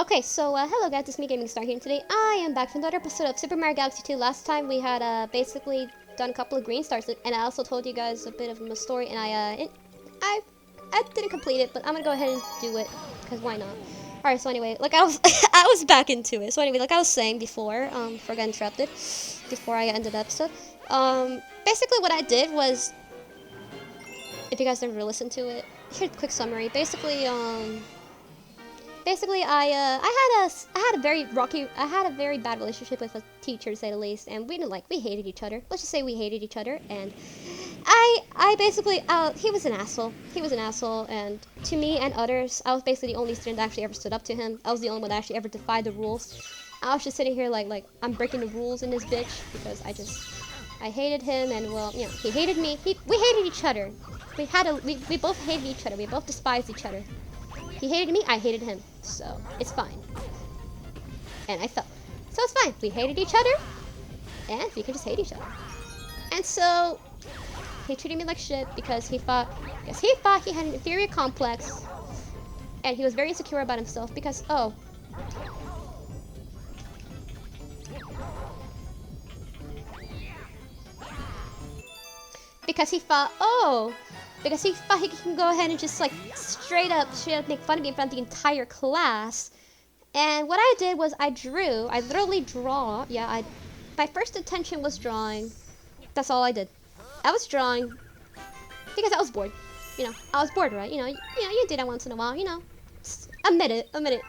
Okay, so hello guys, it's me Gaming Star here, and today I am back for another episode of Super Mario Galaxy 2. Last time we had basically done a couple of green stars, and I also told you guys a bit of a story, and I didn't complete it, but I'm gonna go ahead and do it because why not? All right, so anyway, like I was I was back into it. So anyway, like I was saying before, before I got interrupted, before I ended the episode, basically what I did was, if you guys never listened to it, here's a quick summary. Basically, I had a very bad relationship with a teacher, to say the least, and we hated each other. Let's just say we hated each other, and I basically, he was an asshole. He was an asshole, and to me and others, I was basically the only student that actually ever stood up to him. I was the only one that actually ever defied the rules. I was just sitting here like I'm breaking the rules in this bitch because I hated him, and well, you know, he hated me. We hated each other. We both hated each other. We both despised each other. He hated me, I hated him. So, it's fine. And I felt. So it's fine. We hated each other, and we could just hate each other. And so, he treated me like shit because he thought he had an inferior complex, and he was very insecure about himself because, because he thought, because he thought he can go ahead and just like straight up make fun of me in front of the entire class. And what I did was I literally draw. Yeah, my first intention was drawing. That's all I did. I was drawing because I was bored. You know, I was bored, right? You do that once in a while. You know, admit it. When you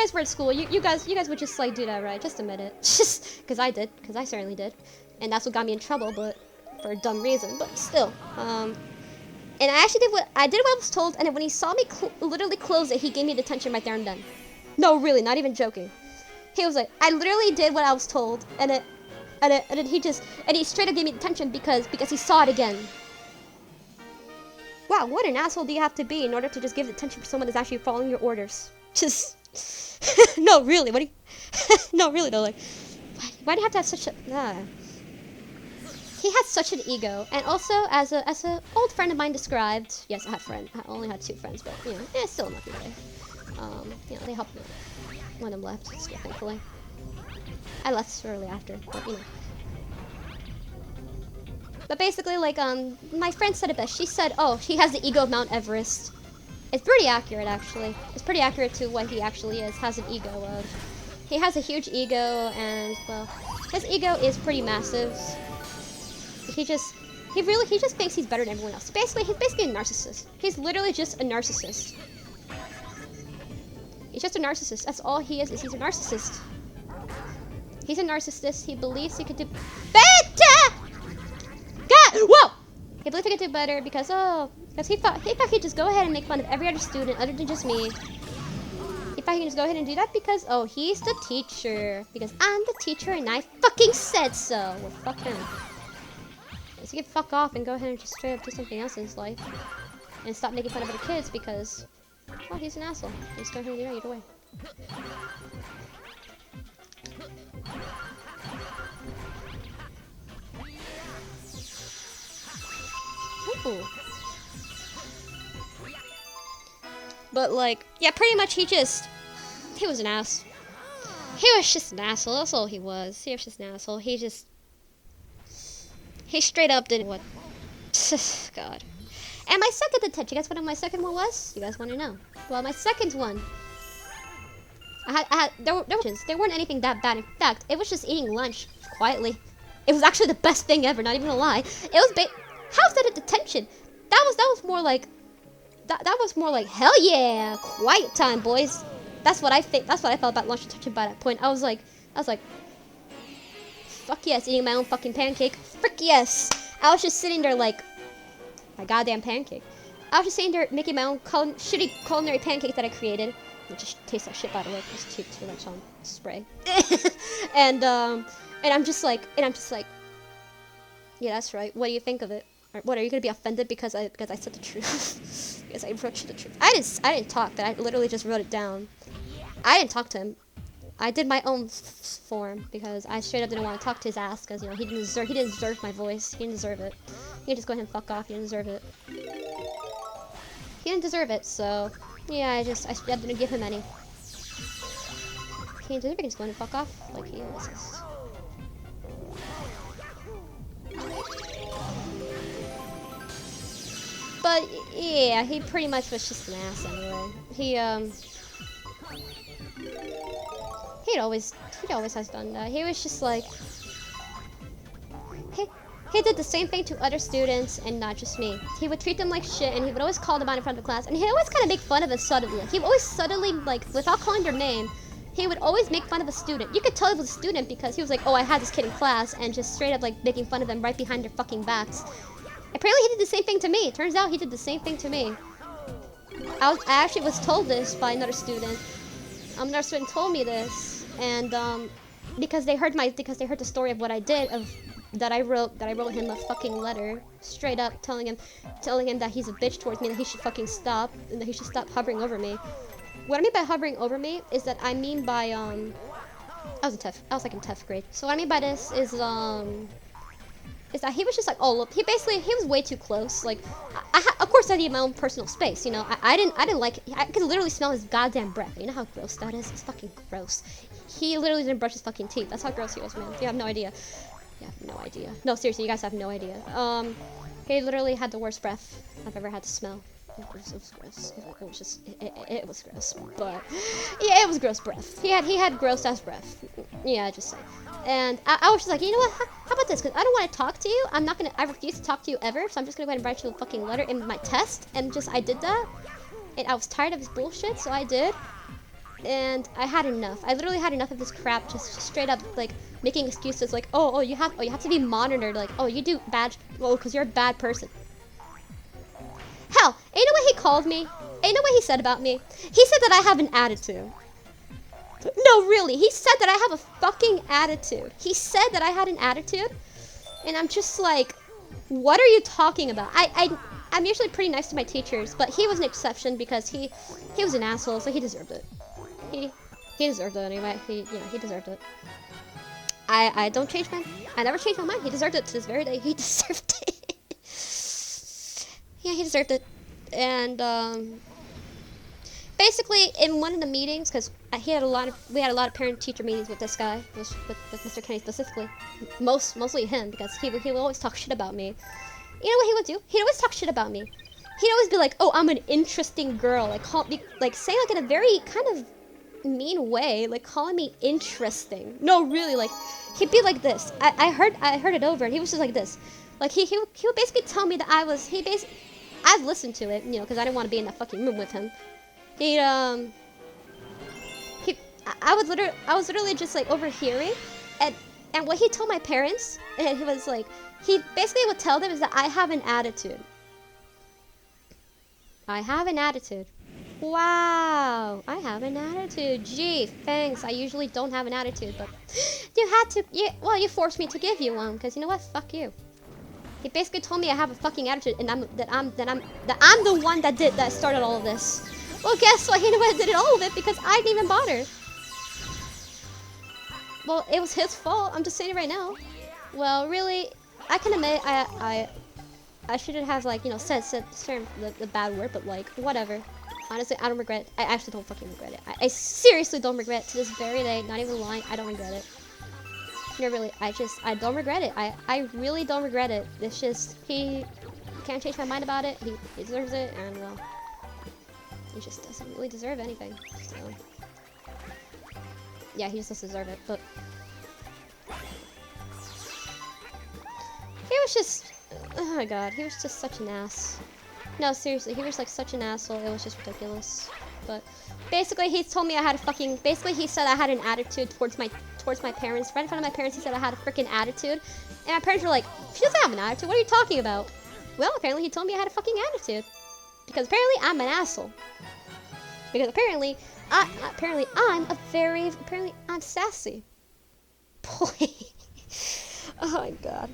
guys were at school, you guys would just like do that, right? Just admit it. Just because I did, because I certainly did, and that's what got me in trouble. But for a dumb reason, but still. And I actually did what I was told, and then when he saw me literally close it, he gave me detention right there and then. No, really, not even joking. He was like, I literally did what I was told, and then he straight up gave me detention because he saw it again. Wow, what an asshole do you have to be in order to just give detention for someone that's actually following your orders? Just no, really, what do you no, really though, like why do you have to have such a He had such an ego, and also as a old friend of mine described. Yes, I only had 2 friends, but you know, still enough anyway. You know, they helped me. One of them left, so thankfully. I left shortly after, but you know. But basically, like my friend said it best. She said, "Oh, he has the ego of Mount Everest." It's pretty accurate, actually. It's pretty accurate to what he actually is. Has an ego of. He has a huge ego, and well, his ego is pretty massive. He just thinks he's better than everyone else. He's basically a narcissist. He's literally just a narcissist. He's just a narcissist. That's all he is he's a narcissist. He's a narcissist. He believes he could do better! God! Whoa! He believes he could do better because he thought he'd just go ahead and make fun of every other student other than just me. He thought he could just go ahead and do that because, he's the teacher. Because I'm the teacher and I fucking said so. Well, fuck him. So he can fuck off and go ahead and just straight up do something else in his life. And stop making fun of other kids because, well, he's an asshole. He's going to do that either way. Ooh. But like, yeah, pretty much he was an ass. He was just an asshole, that's all he was. He was just an asshole. He straight up did what? God. And my second detention, guess what my second one was? You guys want to know? Well, my second one, there weren't anything that bad. In fact, it was just eating lunch quietly. It was actually the best thing ever, not even gonna lie. It was how's that a detention? That was more like, that was more like, hell yeah, quiet time, boys. That's what I think. That's what I felt about lunch detention by that point. I was like, fuck yes, eating my own fucking pancake. Frick yes. I was just sitting there like, my goddamn pancake. I was just sitting there making my own shitty culinary pancake that I created. It just tastes like shit, by the way. It's too much on spray. and I'm just like, yeah, that's right. What do you think of it? Or what, are you gonna be offended because I said the truth? Because I wrote you the truth. I didn't talk. But I literally just wrote it down. I didn't talk to him. I did my own form because I straight up didn't want to talk to his ass because, you know, he didn't deserve my voice. He didn't deserve it. He can just go ahead and fuck off. He didn't deserve it. He didn't deserve it, so yeah, I didn't give him any. Does everybody just go and fuck off? Like he always is. But yeah, he pretty much was just an ass anyway. He'd always has done that. He was just like he did the same thing to other students and not just me. He would treat them like shit and he would always call them out in front of the class and he'd always kind of make fun of us subtly. He would always subtly, like, without calling their name, he would always make fun of a student. You could tell it was a student because he was like, oh, I had this kid in class, and just straight up like making fun of them right behind their fucking backs. Apparently he did the same thing to me. It turns out he did the same thing to me. I actually was told this by another student. Another student told me this, and because they heard the story of what I did, that I wrote him a fucking letter, straight up telling him that he's a bitch towards me, and that he should fucking stop, and that he should stop hovering over me. What I mean by hovering over me is that I mean by I was like in 10th grade. So what I mean by this is that he was just like, oh, look, he was way too close. Like, of course I need my own personal space, you know. I didn't like, I could literally smell his goddamn breath. You know how gross that is? It's fucking gross. He literally didn't brush his fucking teeth. That's how gross he was, man. You have no idea. You have no idea. No, seriously, you guys have no idea. He literally had the worst breath I've ever had to smell. It was gross. It was gross. But yeah, it was gross breath. He had gross ass breath. Yeah, just say. And I was just like, you know what? How about this? Because I don't want to talk to you. I refuse to talk to you ever. So I'm just gonna go ahead and write you a fucking letter in my test. And I did that. And I was tired of his bullshit, so I did. And I had enough. I literally had enough of this crap. Just straight up like making excuses like, oh, you have to be monitored. Like, oh, you do bad. Well, because you're a bad person. Hell, you know what he called me? You know what he said about me? He said that I have an attitude. No, really, he said that I have a fucking attitude. He said that I had an attitude, and I'm just like, what are you talking about? I'm usually pretty nice to my teachers, but he was an exception because he was an asshole, so he deserved it. He deserved it anyway. He deserved it. I don't change my, I never changed my mind. He deserved it to this very day. He deserved it. Yeah, he deserved it. And basically, in one of the meetings, because we had a lot of parent-teacher meetings with this guy, with Mr. Kenny specifically, mostly him, because he would always talk shit about me. You know what he would do? He'd always talk shit about me. He'd always be like, "Oh, I'm an interesting girl," like saying like in a very kind of mean way, like calling me interesting. No, really, like he'd be like this. I heard it over, and he was just like this. Like he would basically tell me that I've listened to it, you know, because I didn't want to be in that fucking room with him. I was literally just like overhearing, and what he told my parents, and he was like, he basically would tell them is that I have an attitude. I have an attitude. Wow, I have an attitude. Gee, thanks. I usually don't have an attitude, but you had to. You forced me to give you one, because you know what? Fuck you. He basically told me I have a fucking attitude, and I'm the one that started all of this. Well, guess what? He knew I did all of it because I didn't even bother. Well, it was his fault. I'm just saying it right now. Well, really, I can admit I shouldn't have, like, you know, said the bad word, but like whatever. Honestly, I don't regret it. I actually don't fucking regret it. I seriously don't regret it to this very day. Not even lying. I don't regret it. No, really, I don't regret it. I really don't regret it. It's just, he can't change my mind about it. He deserves it, and well, he just doesn't really deserve anything. So, yeah, he just doesn't deserve it, but he was just, oh my god, he was just such an ass. No, seriously, he was like such an asshole. It was just ridiculous. But basically, he told me I had a fucking, basically he said I had an attitude towards my parents. Right in front of my parents, he said I had a freaking attitude. And my parents were like, she doesn't have an attitude. What are you talking about? Well, apparently he told me I had a fucking attitude. Because apparently I'm an asshole. Because apparently I'm sassy. Boy. Oh my god.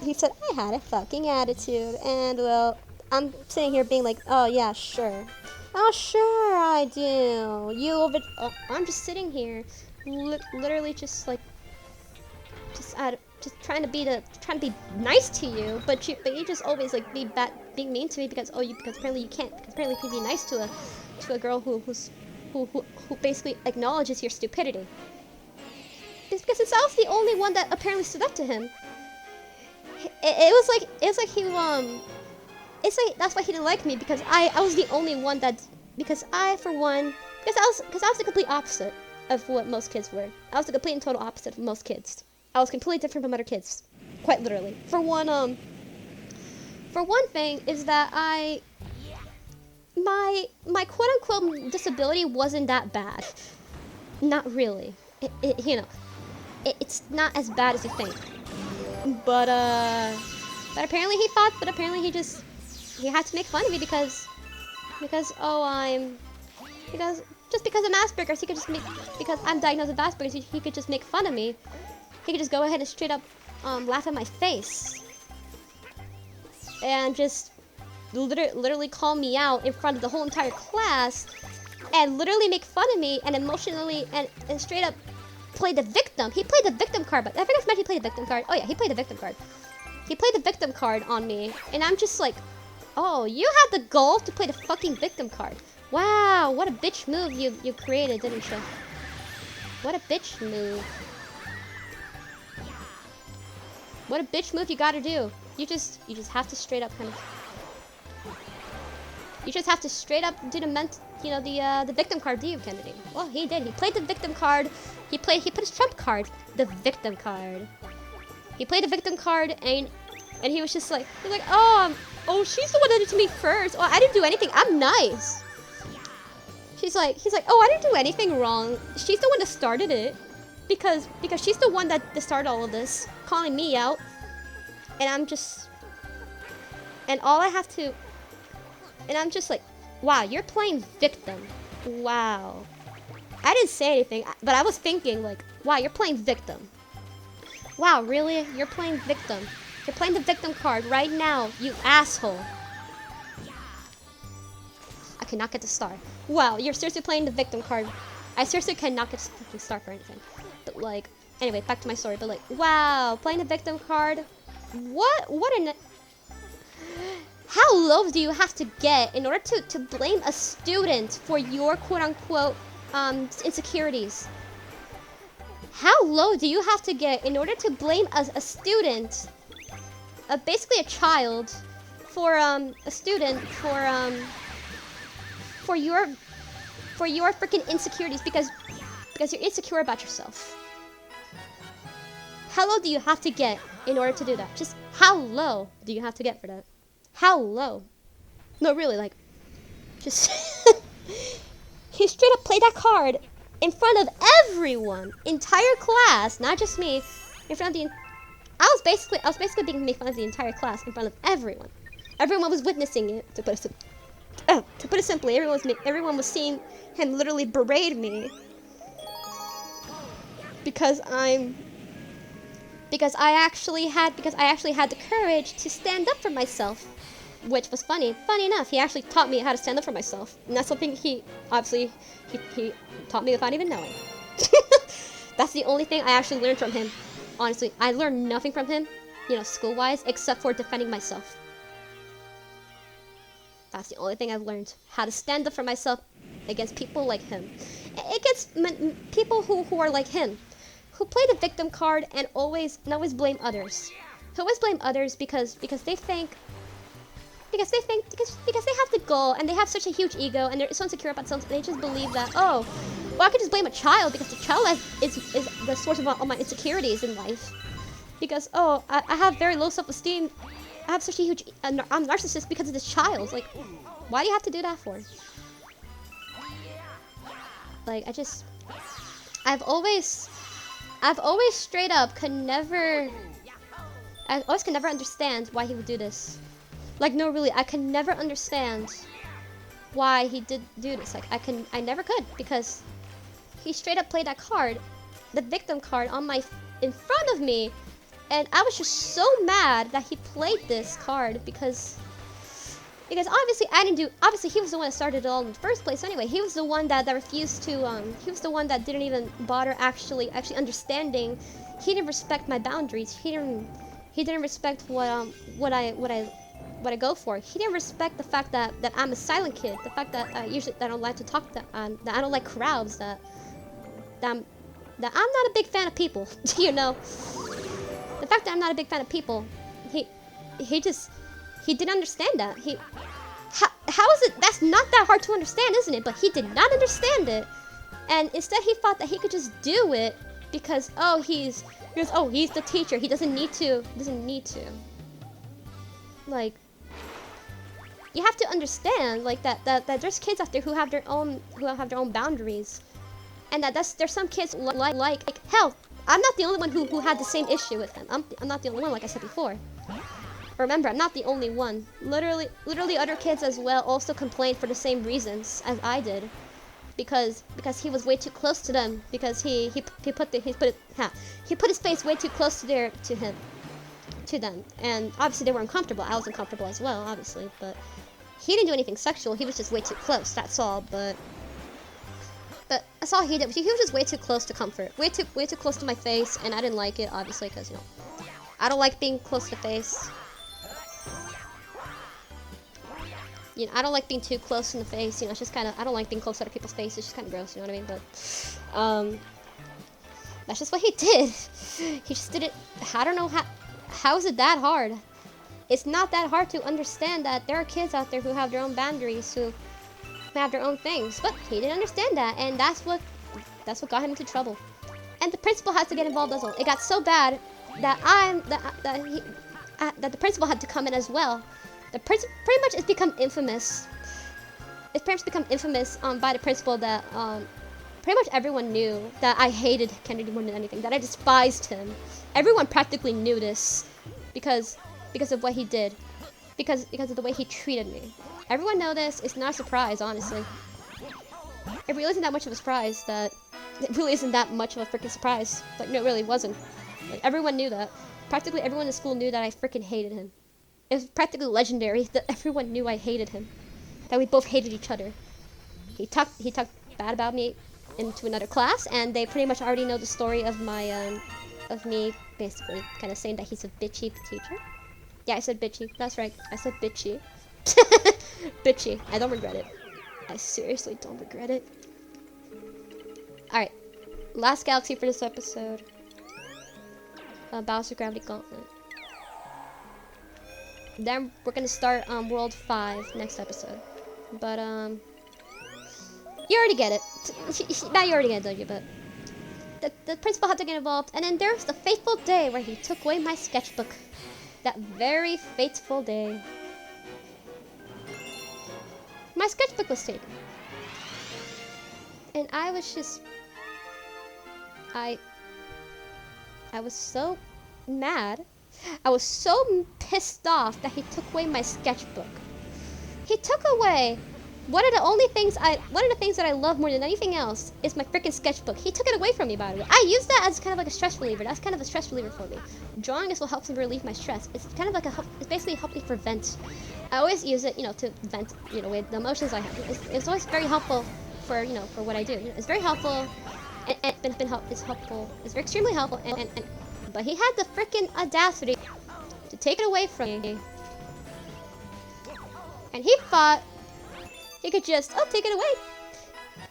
He said I had a fucking attitude. And well, I'm sitting here being like, oh yeah, sure. Oh sure I do. I'm just sitting here, literally just like, just trying to be nice to you, but you just always like being mean to me because apparently you can't, because apparently you can be nice to a girl who's who basically acknowledges your stupidity. It's because I was the only one that apparently stood up to him. It was like it's like that's why he didn't like me, because I was the only one that, because I was the complete opposite of what most kids were. I was the complete and total opposite of most kids. I was completely different from other kids, quite literally. For one thing is that my quote unquote disability wasn't that bad. Not really. It's not as bad as you think. But apparently he thought. But apparently he had to make fun of me because because I'm Asperger's, he could just because I'm diagnosed with Asperger's, he could just make fun of me. He could just go ahead and straight up laugh at my face and just literally call me out in front of the whole entire class and literally make fun of me and emotionally and straight up play the victim. He played the victim card, but I forgot to mention he played the victim card. Oh yeah, he played the victim card. He played the victim card on me, and I'm just like, oh, you had the gall to play the fucking victim card. Wow, what a bitch move you created, didn't you? What a bitch move. What a bitch move you gotta do. You just have to straight up kind of. You just have to straight up do the victim card, do you, Kennedy? Well, he did. He played the victim card. He put his trump card, the victim card. He played the victim card, and he was just like, oh, she's the one that did it to me first. Oh, I didn't do anything. I'm nice. He's like, oh, I didn't do anything wrong. She's the one that started it, because she's the one that started all of this, calling me out, and I'm just like, wow, you're playing victim. Wow. I didn't say anything, but I was thinking like, wow, you're playing victim. Wow, really? You're playing victim. You're playing the victim card right now, you asshole. I cannot get the star. Wow, you're seriously playing the victim card. I seriously cannot get the fucking star for anything. But like, anyway, back to my story. But like, wow, playing the victim card. How low do you have to get in order to blame a student for your quote-unquote insecurities? How low do you have to get in order to blame a student, basically a child, for your freaking insecurities because you're insecure about yourself? How low do you have to get in order to do that? Just how low do you have to get for that? How low? No, really, like, just he straight up played that card in front of everyone, entire class, not just me, in front of the. I was basically being made fun of the entire class in front of everyone. Everyone was witnessing it. To put it simply, everyone was seeing him literally berate me because I actually had the courage to stand up for myself. Which was funny. Funny enough, he actually taught me how to stand up for myself. And that's something he taught me without even knowing. That's the only thing I actually learned from him. Honestly, I learned nothing from him, school-wise, except for defending myself. That's the only thing I've learned. How to stand up for myself against people like him. Against people who are like him. Who play the victim card and always blame others. Who always blame others because they think because they have the goal and they have such a huge ego and they're so insecure about themselves. They just believe that, oh, well, I could just blame a child because the child is the source of all my insecurities in life. Because, oh, I have very low self-esteem. I have such a huge, I'm narcissist because of this child. Like, why do you have to do that for? Like, I've always straight up could never understand why he would do this. Like, no, really, I can never understand why he did do this. Like, I never could, because he straight up played that card, the victim card, in front of me, and I was just so mad that he played this card because obviously obviously he was the one that started it all in the first place anyway. He was the one that refused to, he was the one that didn't even bother actually understanding. He didn't respect my boundaries. He didn't respect what what I go for. He didn't respect the fact that I'm a silent kid, the fact that that I don't like to talk, that I don't like crowds, that I'm not a big fan of people. You know, the fact that I'm not a big fan of people, he didn't understand that. How is it? That's not that hard to understand, isn't it? But he did not understand it, and instead he thought that he could just do it because he's the teacher. He doesn't need to. Like, you have to understand, like, that there's kids out there who have their own boundaries, and there's some kids like hell. I'm not the only one who had the same issue with him. I'm not the only one, like I said before. Remember, I'm not the only one. Literally other kids as well also complained for the same reasons as I did, because he was way too close to them, because he put his face way too close to them, and obviously they were uncomfortable. I was uncomfortable as well, obviously, but he didn't do anything sexual. He was just way too close. That's all. But that's all he did. He was just way too close to comfort, way too close to my face, and I didn't like it, obviously, because I don't like being close to face. I don't like being too close in the face. It's just kind of, I don't like being close to other people's faces. It's just kind of gross. You know what I mean? But that's just what he did. He just did it. I don't know how is it that hard? It's not that hard to understand that there are kids out there who have their own boundaries, who have their own things. But he didn't understand that, and that's what got him into trouble. And the principal had to get involved as well. It got so bad that that the principal had to come in as well. The pretty much it's become infamous. It's pretty much become infamous by the principal that pretty much everyone knew that I hated Kennedy more than anything, that I despised him. Everyone practically knew this because of what he did, because of the way he treated me. Everyone knew this. It's not a surprise, honestly. It really isn't that much of a surprise. It really isn't that much of a freaking surprise. Like, no, it really wasn't. Like, everyone knew that. Practically everyone in the school knew that I freaking hated him. It was practically legendary that everyone knew I hated him. That we both hated each other. He talked bad about me into another class, and they pretty much already know the story of me basically kind of saying that he's a bitchy teacher. Yeah, I said bitchy. That's right. I said bitchy. Bitchy. I don't regret it. I seriously don't regret it. Alright. Last galaxy for this episode. Bowser Gravity Gauntlet. Then we're gonna start World 5 next episode. But you already get it. Now you already get it, don't you? But the principal had to get involved, and then there's the fateful day where he took away my sketchbook. That very fateful day. My sketchbook was taken. And I was just I was so mad. I was so pissed off that he took away my sketchbook. He took away one of the things that I love more than anything else is my freaking sketchbook. He took it away from me, by the way. I use that as kind of like a stress reliever. That's kind of a stress reliever for me. Drawing is what helps me relieve my stress. It's kind of like it's basically helped me for vent. I always use it, to vent, with the emotions I have. It's always very helpful for what I do. It's very helpful, and it's helpful. It's very extremely helpful, but he had the freaking audacity to take it away from me. And he thought he could just, take it away.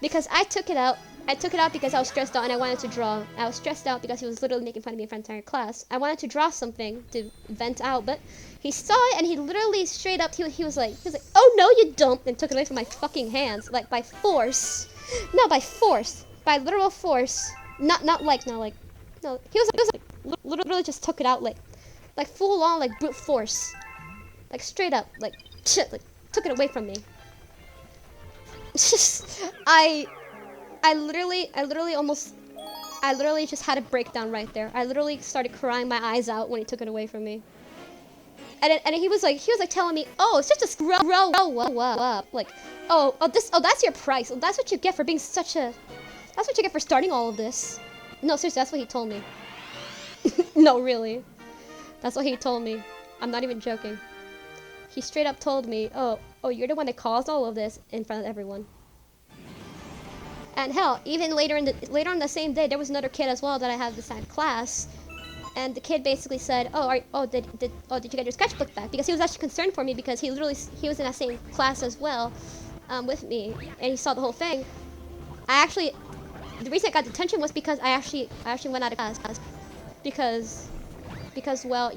Because I took it out. I took it out because I was stressed out and I wanted to draw. I was stressed out because he was literally making fun of me in front of the entire class. I wanted to draw something to vent out, but he saw it and he literally straight up, he was like, oh no you don't, and took it away from my fucking hands, like by force. No, by force. By literal force. No, he was like, literally just took it out like full on, like brute force. Like straight up, like took it away from me. I literally just had a breakdown right there. I literally started crying my eyes out when he took it away from me. And he was like telling me, oh, it's just a grow up. Like, that's your price. Oh, that's what you get for being that's what you get for starting all of this. No, seriously, that's what he told me. No, really. That's what he told me. I'm not even joking. He straight up told me, oh, you're the one that caused all of this in front of everyone. And hell, even later on the same day, there was another kid as well that I had this side class. And the kid basically said, did you get your sketchbook back? Because he was actually concerned for me because he was in that same class as well, with me, and he saw the whole thing. The reason I got detention was because I actually went out of class because well,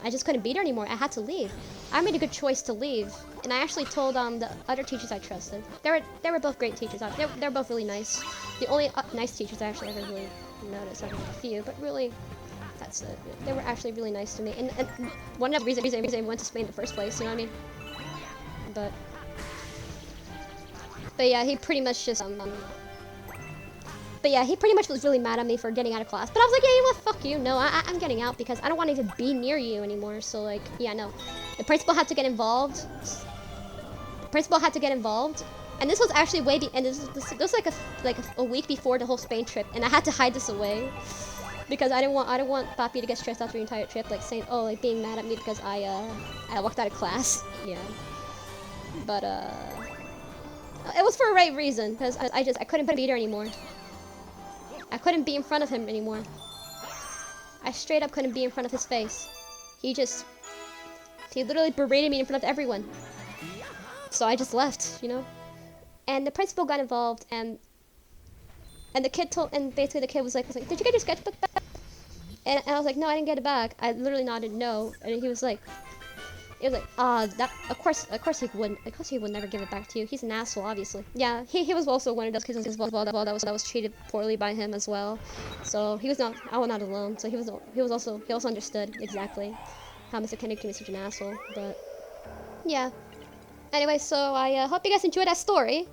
I just couldn't be there anymore. I had to leave. I made a good choice to leave, and I actually told the other teachers I trusted. They were both great teachers. They were both really nice. The only nice teachers I actually ever really noticed. I've had a few, but really, that's it. They were actually really nice to me, and one of the reasons I went to Spain in the first place. You know what I mean? But yeah, he pretty much just But yeah, he pretty much was really mad at me for getting out of class. But I was like, yeah, you know what, fuck you. No, I'm getting out because I don't want to even be near you anymore. So like, yeah, no. The principal had to get involved. And this was actually this was like a week before the whole Spain trip, and I had to hide this away because I didn't want Papi to get stressed out the entire trip, like saying, oh, like being mad at me because I walked out of class. Yeah. But it was for a right reason because I couldn't be there anymore. I couldn't be in front of him anymore. I straight up couldn't be in front of his face. He literally berated me in front of everyone. So I just left, And the principal got involved, and basically the kid was like, did you get your sketchbook back? And I was like, no, I didn't get it back. I literally nodded no, and he was like, of course he wouldn't. Of course he would never give it back to you. He's an asshole, obviously. Yeah, he was also one of those kids as well that was treated poorly by him as well. So I was not alone. So he also understood exactly how Mr. Kennedy can be such an asshole. But yeah. Anyway, so I hope you guys enjoyed that story.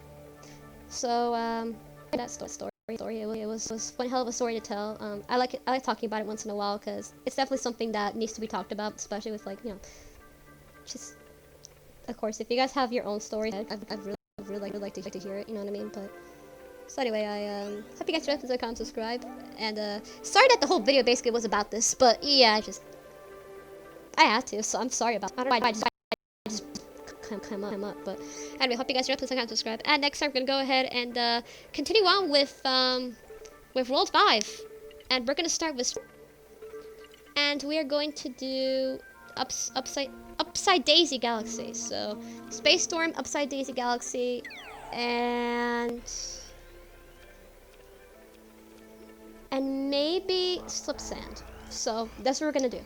So that story. It was one hell of a story to tell. I like talking about it once in a while because it's definitely something that needs to be talked about, especially with just, of course, if you guys have your own stories, I'd really like to hear it, you know what I mean? But so anyway, I hope you guys enjoyed this, comment, subscribe, and sorry that the whole video basically was about this, but yeah, I had to, so I'm sorry about. I don't know why I just come up, but anyway, hope you guys enjoyed this, comment, subscribe, and next time I'm gonna go ahead and continue on with World 5, and we're gonna start with, and we are going to do Upside Daisy Galaxy. So Space Storm, Upside Daisy Galaxy, and maybe Slip Sand. So that's what we're gonna do.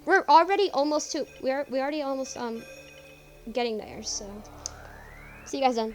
We're already almost getting there. So see you guys then.